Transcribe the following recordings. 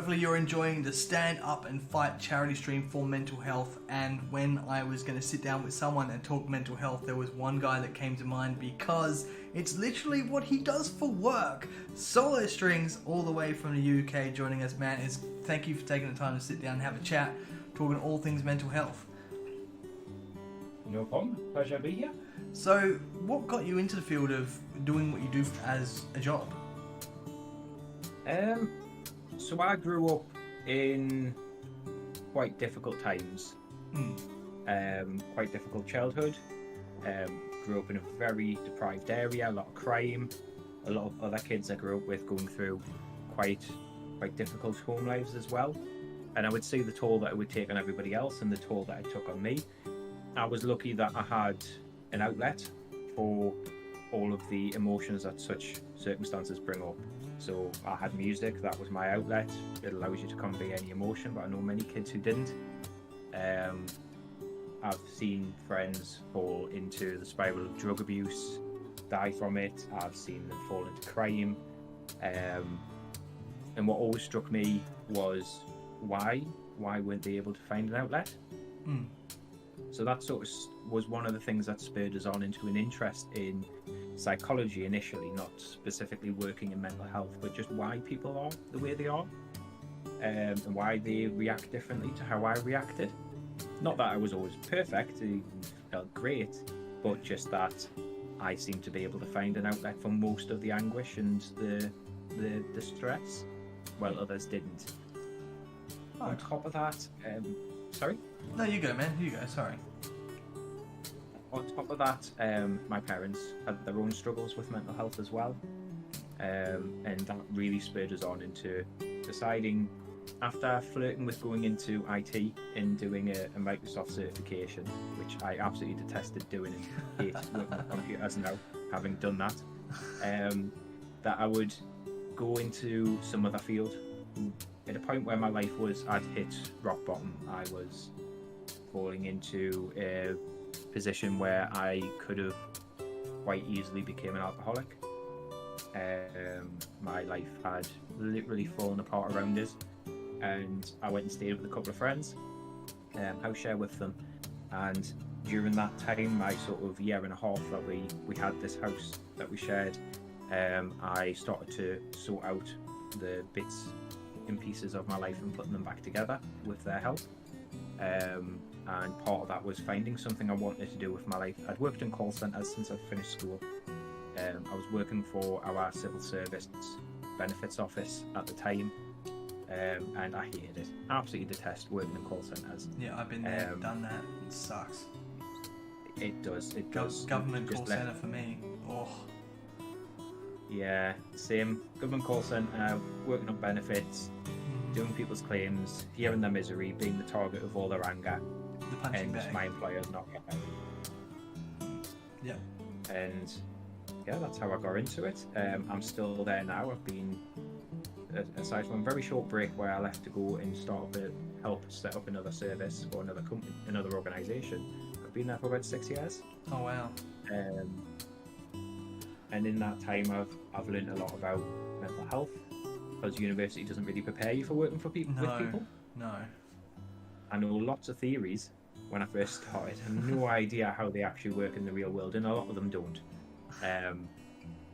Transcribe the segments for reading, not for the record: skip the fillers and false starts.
Hopefully you're enjoying the Stand Up and Fight charity stream for mental health. And when I was going to sit down with someone and talk mental health, there was one guy that came to mind because it's literally what he does for work. Solostrings, all the way from the UK, joining us, man. Thank you for taking the time to sit down and have a chat, talking all things mental health. No problem. Pleasure to be here. So, what got you into the field of doing what you do as a job? So I grew up in quite difficult times. Quite difficult childhood. Grew up in a very deprived area, a lot of crime. A lot of other kids I grew up with going through quite difficult home lives as well. And I would see the toll that it would take on everybody else and the toll that it took on me. I was lucky that I had an outlet for all of the emotions that such circumstances bring up. So I had music, that was my outlet. It allows you to convey any emotion, but I know many kids who didn't. I've seen friends fall into the spiral of drug abuse, die from it. I've seen them fall into crime. And what always struck me was why weren't they able to find an outlet? So that sort of was one of the things that spurred us on into an interest in psychology initially, not specifically working in mental health, but just why people are the way they are, and why they react differently to how I reacted. Not that I was always perfect, it felt great, but just that I seemed to be able to find an outlet for most of the anguish and the stress, while others didn't. On top of that, sorry? No, you go, man. You go, sorry. On top of that, my parents had their own struggles with mental health as well. And that really spurred us on into deciding, after flirting with going into IT and doing a Microsoft certification, which I absolutely detested doing and hate working with computers now, having done that, that I would go into some other field. At a point where my life I'd hit rock bottom. I was falling into a position where I could have quite easily became an alcoholic. My life had literally fallen apart around us, and I went and stayed with a couple of friends, house share with them, and during that time, my sort of year and a half that we had this house that we shared, I started to sort out the bits and pieces of my life and putting them back together with their help. And part of that was finding something I wanted to do with my life. I'd worked in call centres since I finished school. I was working for our civil service benefits office at the time, and I hated it. Absolutely detest working in call centres. Yeah, I've been there, done that. It sucks. It does. It does. Government call centre for me. Oh. Yeah, same. Government call centre, working on benefits, doing people's claims, hearing their misery, being the target of all their anger, The punching and bag. my employer not getting. Yeah. And yeah, that's how I got into it. I'm still there now. I've been, aside from a very short break where I left to go and help set up another service for another company, another organisation. I've been there for about 6 years. Oh wow. And in that time, I've learned a lot about mental health, because university doesn't really prepare you for working for people with people. No. I know lots of theories when I first started. I had no idea how they actually work in the real world, and a lot of them don't.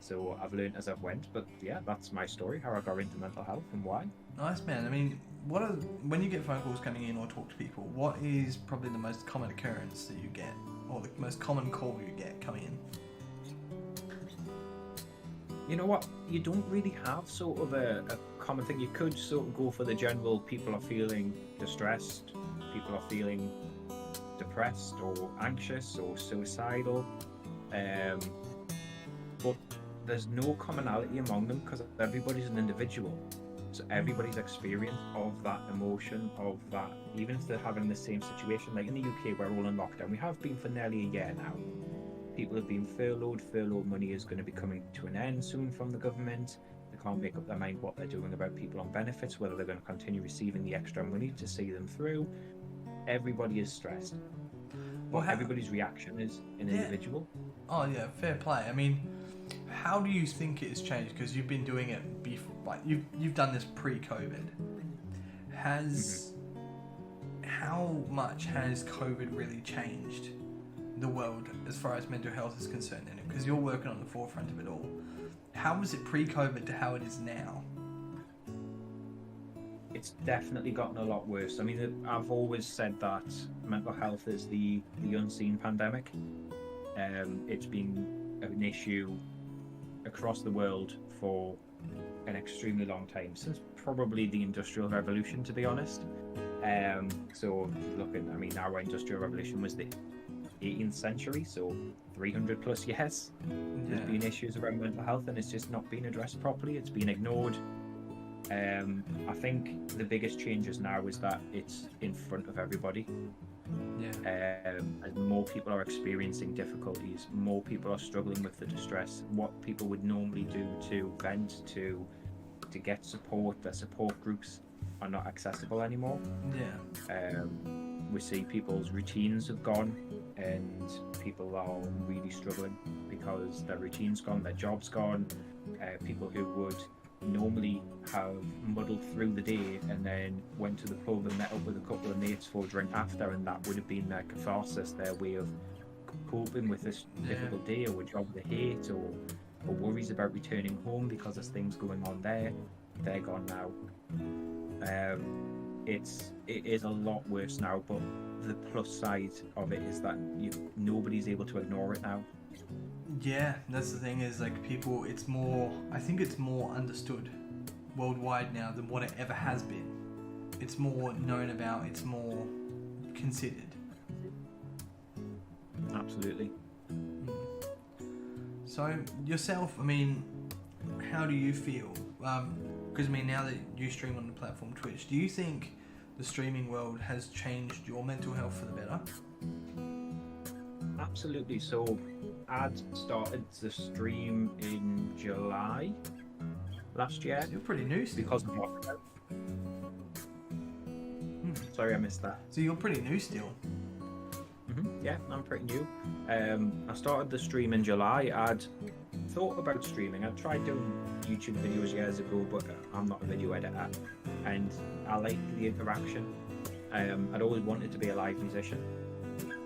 So I've learned as I've went. But yeah, that's my story, how I got into mental health and why. Nice, man. I mean, when you get phone calls coming in or talk to people, what is probably the most common occurrence that you get, or the most common call you get coming in? You know what? You don't really have sort of a common thing. You could sort of go for the general, people are feeling distressed, people are feeling depressed or anxious or suicidal. But there's no commonality among them, because everybody's an individual. So everybody's experience of that emotion, of that, even if they're having the same situation, like in the UK, we're all in lockdown. We have been for nearly a year now. People have been furloughed. Furlough money is going to be coming to an end soon from the government. They can't make up their mind what they're doing about people on benefits, whether they're going to continue receiving the extra money to see them through. Everybody is stressed. Well, everybody's reaction is an individual. Oh yeah, fair play. I mean, how do you think it has changed? Because you've been doing it before, like you've done this pre-COVID. Has how much has COVID really changed the world as far as mental health is concerned in it? Because you're working on the forefront of it all. How was it pre-COVID to how it is now? It's definitely gotten a lot worse. I mean, I've always said that mental health is the unseen pandemic. It's been an issue across the world for an extremely long time, since probably the Industrial Revolution, to be honest. So looking, I mean, our Industrial Revolution was the 18th century, so 300 plus years. There's been issues around mental health, and it's just not been addressed properly. It's been ignored. I think the biggest changes now is that it's in front of everybody. As more people are experiencing difficulties, more people are struggling with the distress. What people would normally do to vent, to get support, their support groups are not accessible anymore. We see people's routines have gone, and people are really struggling because their routine's gone, their job's gone. People who would normally have muddled through the day and then went to the pub and met up with a couple of mates for a drink after, and that would have been their catharsis, their way of coping with this difficult day, or a job they hate, or worries about returning home because there's things going on there. They're gone now. It is a lot worse now, but the plus side of it is that nobody's able to ignore it now. Yeah, that's the thing, is like people, I think it's more understood worldwide now than what it ever has been. It's more known about, it's more considered. Absolutely. So yourself, I mean, how do you feel? Because I mean, now that you stream on the platform Twitch, do you think the streaming world has changed your mental health for the better? Absolutely. So I'd started the stream in July last year. So you're pretty new still. Because of lockdown. Sorry, I missed that. So you're pretty new still. Yeah, I'm pretty new. I started the stream in July. I'd thought about streaming. I tried doing YouTube videos years ago, but I'm not a video editor, and I like the interaction. I'd always wanted to be a live musician,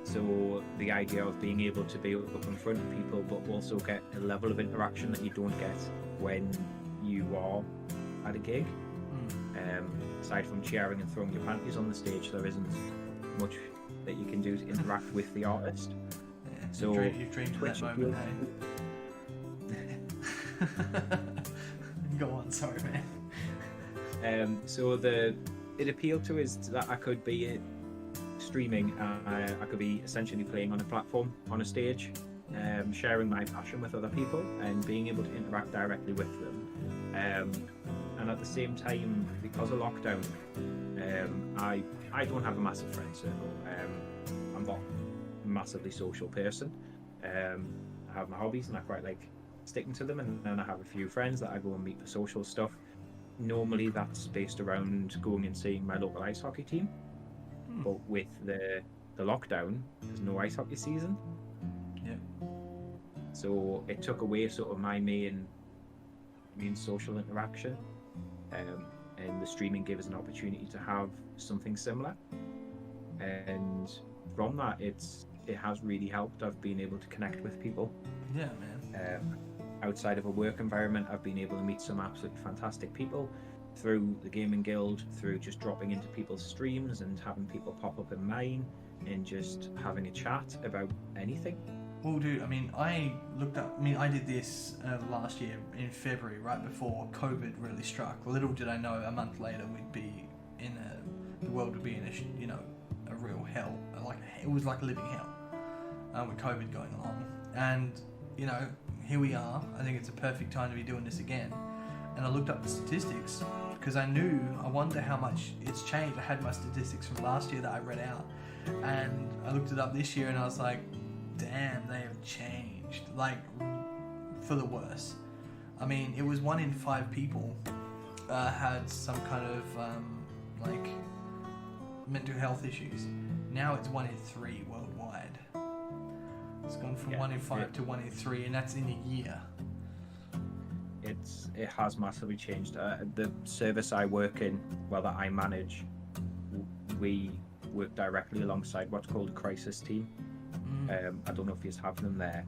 so the idea of being able to be up in front of people but also get a level of interaction that you don't get when you are at a gig. Aside from cheering and throwing your panties on the stage, there isn't much that you can do to interact with the artist. Yeah, so you've dreamed of that moment, hey? Go on, sorry, man. So it appealed to us that I could be streaming. I could be essentially playing on a platform, on a stage, sharing my passion with other people and being able to interact directly with them. And at the same time, because of lockdown, I don't have a massive friend circle. I'm not a massively social person. I have my hobbies and I quite like sticking to them, and then I have a few friends that I go and meet for social stuff. Normally that's based around going and seeing my local ice hockey team. But with the lockdown, there's no ice hockey season. So it took away sort of my main social interaction. And the streaming gave us an opportunity to have something similar, and from that it has really helped. I've been able to connect with people. Yeah, man. Outside of a work environment, I've been able to meet some absolutely fantastic people through the gaming guild, through just dropping into people's streams and having people pop up in mine and just having a chat about anything. Well, dude, I mean, I did this last year in February, right before COVID really struck. Little did I know, a month later we'd be the world would be in a real hell. It was like a living hell with COVID going on. And here we are. I think it's a perfect time to be doing this again. And I looked up the statistics because I wonder how much it's changed. I had my statistics from last year that I read out, and I looked it up this year, and I was like, damn, they have changed, like, for the worse. I mean, it was 1 in 5 people had some kind of mental health issues. Now it's 1 in 3 worldwide. It's gone from 1 in 5 to 1 in 3, and that's in a year. it has massively changed. The service I work in, well, that I manage, we work directly alongside what's called a crisis team. I don't know if you have them there,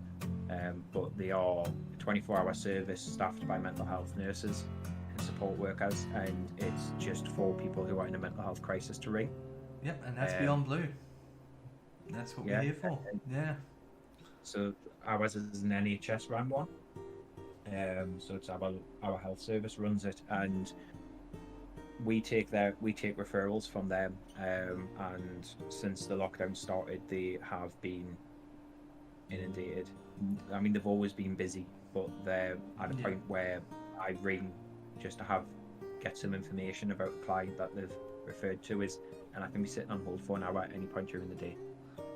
but they are a 24-hour service staffed by mental health nurses and support workers, and it's just for people who are in a mental health crisis to ring. Yep, and that's Beyond Blue. That's what we're here for. Yeah. So ours is an NHS ran one. So it's our health service runs it, and we take referrals from them. And since the lockdown started, they have been inundated. I mean, they've always been busy, but they're at a point where I ring just to get some information about a client that they've referred to us, and I can be sitting on hold for an hour at any point during the day.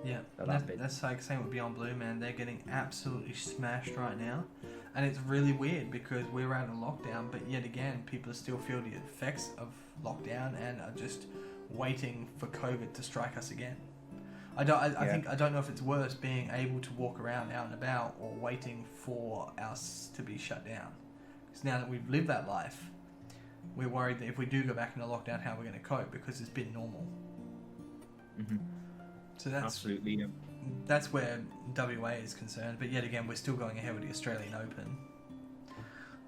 Yeah, that's like same with Beyond Blue, man. They're getting absolutely smashed right now, and it's really weird because we're out of lockdown, but yet again, people still feel the effects of lockdown and are just waiting for COVID to strike us again. I don't know if it's worse being able to walk around out and about or waiting for us to be shut down. Because now that we've lived that life, we're worried that if we do go back into lockdown, how we're going to cope, because it's been normal. Mm-hmm. So that's absolutely, yeah. That's where WA is concerned. But yet again, we're still going ahead with the Australian Open.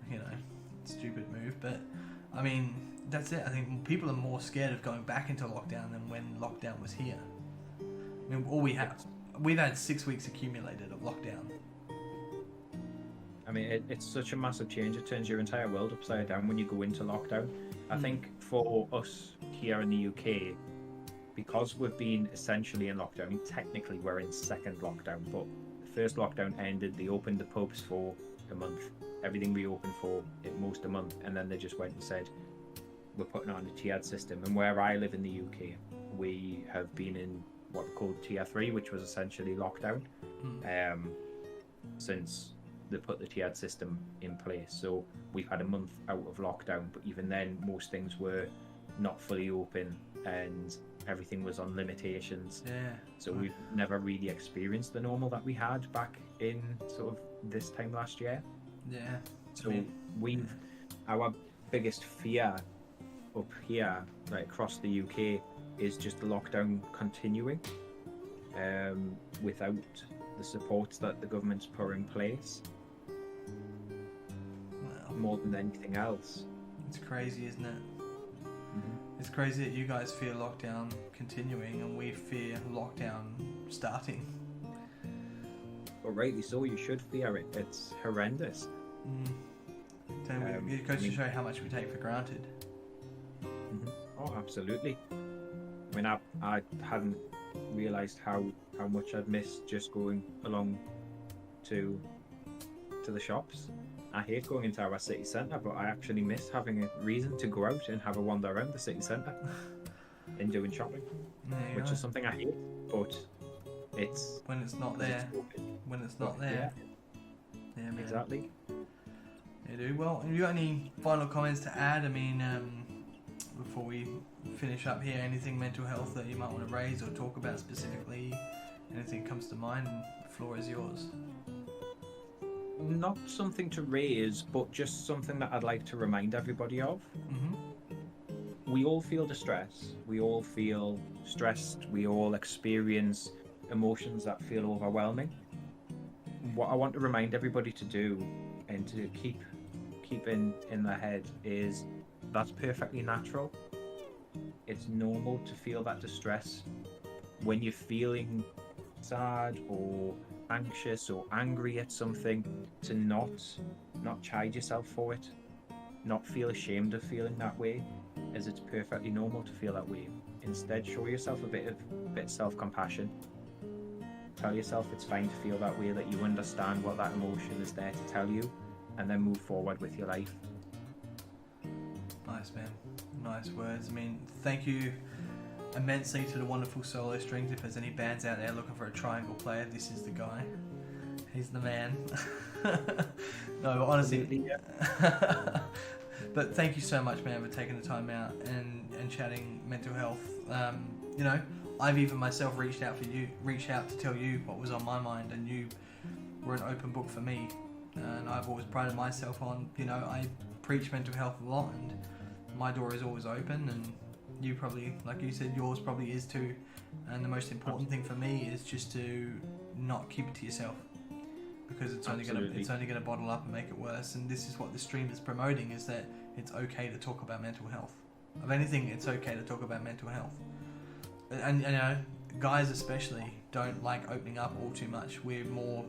You know, stupid move. But I mean, that's it. I think people are more scared of going back into lockdown than when lockdown was here. I mean, we've had 6 weeks accumulated of lockdown. I mean, it's such a massive change. It turns your entire world upside down when you go into lockdown. I think for us here in the UK, because we've been essentially in lockdown, I mean, technically we're in second lockdown, but the first lockdown ended, they opened the pubs for a month, everything reopened for at most a month, and then they just went and said, we're putting on a tiered system. And where I live in the UK, we have been in what we called tier 3, which was essentially lockdown, since they put the tiered system in place. So we've had a month out of lockdown, but even then most things were not fully open and everything was on limitations. So we've never really experienced the normal that we had back in sort of this time last year. So our biggest fear up here, right across the UK, is just the lockdown continuing without the supports that the government's put in place. More than anything else. It's crazy, isn't it? Mm-hmm. It's crazy that you guys fear lockdown continuing and we fear lockdown starting. But rightly so, you should fear it. It's horrendous. It goes to show how much we take for granted. Mm-hmm. Oh, absolutely. I mean, I hadn't realised how much I'd missed just going along to the shops. I hate going into our city centre, but I actually miss having a reason to go out and have a wander around the city centre and doing shopping, which is something I hate, but it's... When it's not there. When it's not there. Yeah, man. Exactly. Yeah, dude. Well, have you got any final comments to add? I mean, before we finish up here, anything mental health that you might want to raise or talk about specifically? Anything comes to mind? The floor is yours. Not something to raise, but just something that I'd like to remind everybody of. We all feel distress. We all feel stressed. We all experience emotions that feel overwhelming. What I want to remind everybody to do and to keep in their head is that's perfectly natural. It's normal to feel that distress. When you're feeling sad or anxious or angry at something, to not chide yourself for it, not feel ashamed of feeling that way, as it's perfectly normal to feel that way. Instead, show yourself a bit of self-compassion. Tell yourself it's fine to feel that way, that you understand what that emotion is there to tell you, and then move forward with your life. Nice, man. Nice words. I mean, thank you immensely to the wonderful Solostrings. If there's any bands out there looking for a triangle player, this is the guy. He's the man. No, but honestly, but thank you so much, man, for taking the time out and chatting mental health. You know, I've even myself reached out to tell you what was on my mind, and you were an open book for me. and I've always prided myself on, you know, I preach mental health a lot, and my door is always open, and you probably, like you said, yours probably is too. And the most important thing for me is just to not keep it to yourself, because it's only gonna bottle up and make it worse. And this is what the stream is promoting, is that it's okay to talk about mental health. Of anything, it's okay to talk about mental health. And you know, guys especially don't like opening up all too much. We're more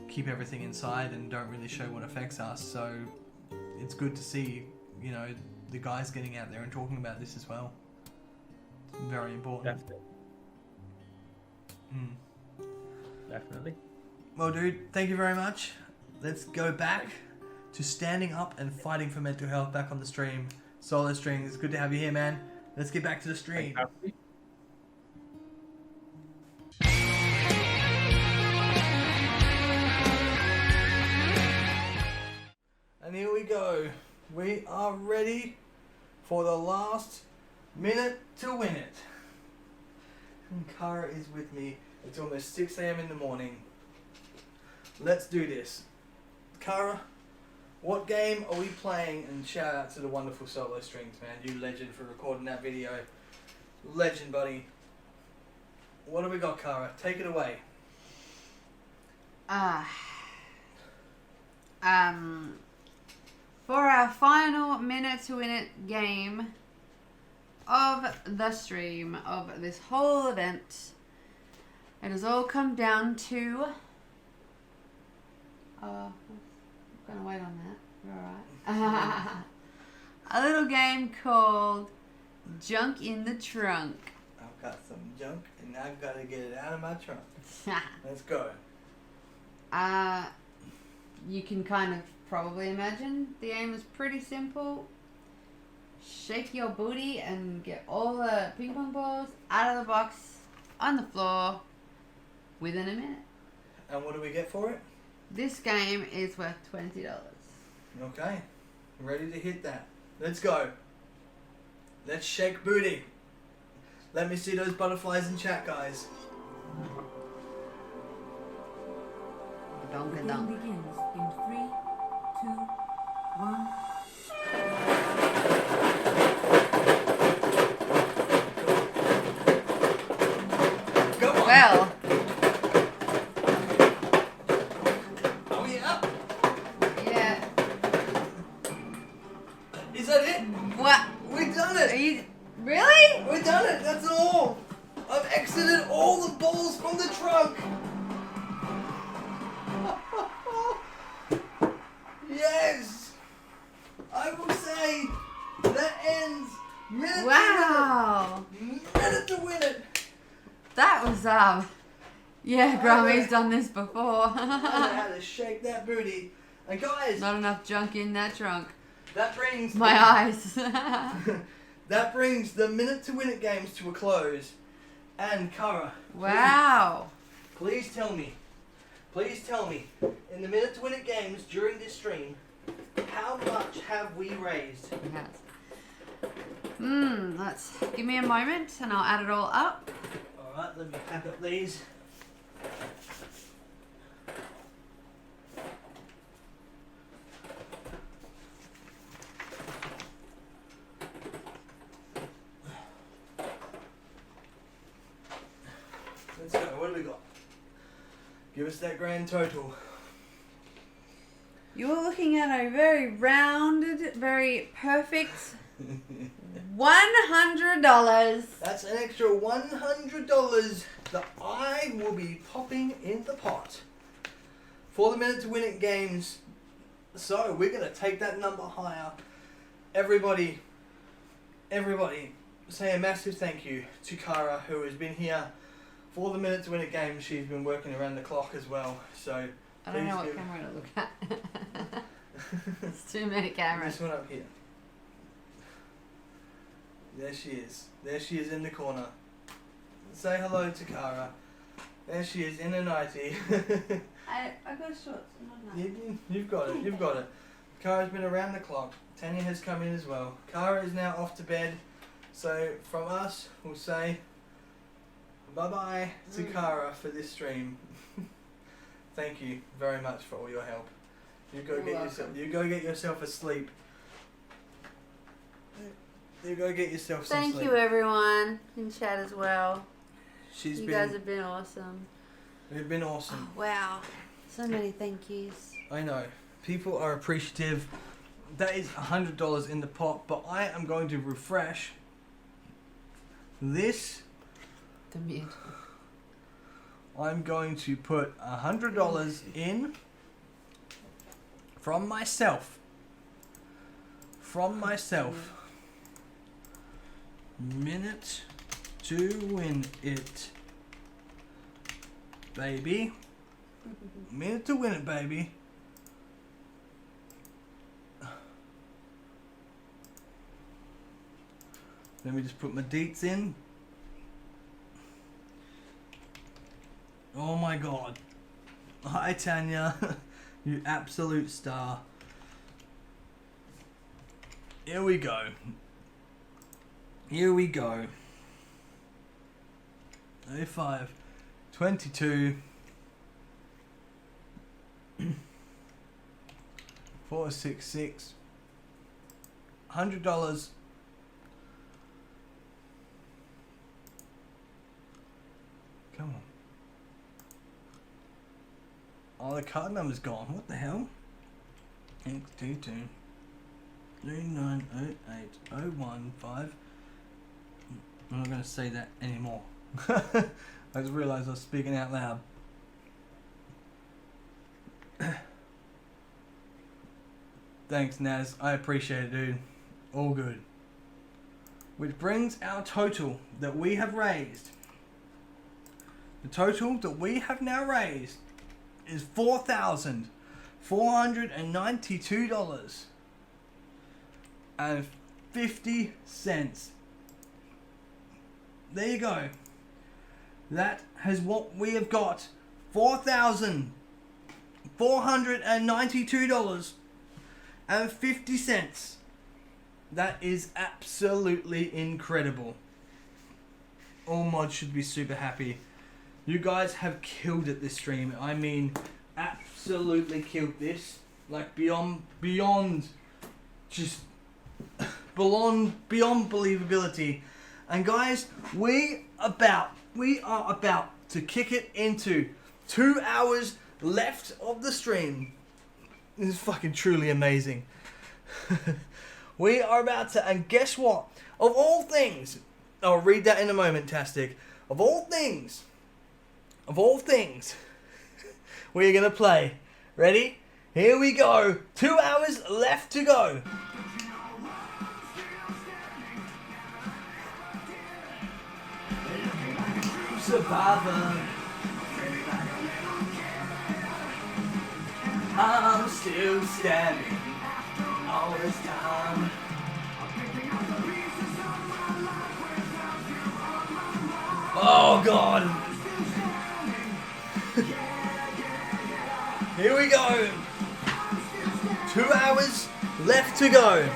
keep everything inside and don't really show what affects us. So it's good to see, you know, the guys getting out there and talking about this as well. It's very important. Definitely. Well, dude, thank you very much. Let's go back to standing up and fighting for mental health back on the stream. Solostrings, it's good to have you here, man. Let's get back to the stream. And here we go. We are ready for the last minute to win it. And Kara is with me. It's almost 6 a.m. in the morning. Let's do this. Kara, what game are we playing? And shout out to the wonderful Solostrings, man. You legend for recording that video. Legend, buddy. What have we got, Kara? Take it away. For our final minute to win it game of the stream of this whole event, it has all come down to I'm gonna wait on that. You're alright. A little game called Junk in the Trunk. I've got some junk and I've got to get it out of my trunk. Let's go. You can kind of probably imagine the aim is pretty simple. Shake your booty and get all the ping pong balls out of the box on the floor within a minute. And what do we get for it? This game is worth $20. Okay. Ready to hit that. Let's go. Let's shake booty. Let me see those butterflies in chat, guys. Donka The game donk. begins in 3, 2, 1. Go on. Well, Are we up? yeah. Is that it? What? We've done Are it. you really? We've done it. That's all. I've exited all the balls from the trunk. Yes. I will say that ends minute Wow. to win it. Minute to win it. That was yeah, Grammy's done this before. I know how to shake that booty. And guys, Not enough junk in that trunk. that brings My eyes. that brings the minute to win it games to a close. And Kara, Wow. please tell me, in the minute to win it games during this stream, how much have we raised? It has. Let's give me a moment and I'll add it all up. Alright, let me pack up these. Let's go, what do we got? Give us that grand total. You're looking at a very rounded, very perfect $100. That's an extra $100 that I will be popping in the pot for the minute to win it games. So we're gonna take that number higher. Everybody, say a massive thank you to Kara, who has been here for the minute to win it games. She's been working around the clock as well. So I don't know please what camera to look at. It's too many cameras. This one up here. There she is. There she is in the corner. Say hello to Kara. There she is in a nightie. I got shorts. You've got it. You've got it. Kara's been around the clock. Tanya has come in as well. Kara is now off to bed. So from us, we'll say bye-bye to Kara for this stream. Thank you very much for all your help. You go You're get welcome. yourself. You go get yourself a sleep. You go get yourself some Thank sleep. you, everyone in chat as well. She's You been. guys have been awesome. You've been awesome. Oh, wow. So many thank yous. I know. People are appreciative. That is $100 in the pot, but I am going to refresh this. The mute. I'm going to put $100 in from myself. From myself. Minute to win it, baby. Minute to win it, baby. Let me just put my deets in. Oh my god. Hi Tanya. You absolute star. Here we go. Here we go. 05 22 466 $100. Come on. Oh, the card number's gone. What the hell? X22 3908015. I'm not going to say that anymore. I just realised I was speaking out loud. Thanks, Naz. I appreciate it, dude. All good. Which brings our total that we have raised. The total that we have now raised is $4,492.50. There you go. That has what we have got. $4,492.50. That is absolutely incredible. All mods should be super happy. You guys have killed it this stream. I mean, absolutely killed this. Like beyond just beyond believability. And guys, we are about to kick it into 2 hours left of the stream. This is fucking truly amazing. We are about to, and guess what? Of all things, I'll read that in a moment, Tastic. Of all things, we're gonna play. Ready? Here we go. 2 hours left to go. Survivor. I'm still standing all this time. Oh God. Here we go. 2 hours left to go.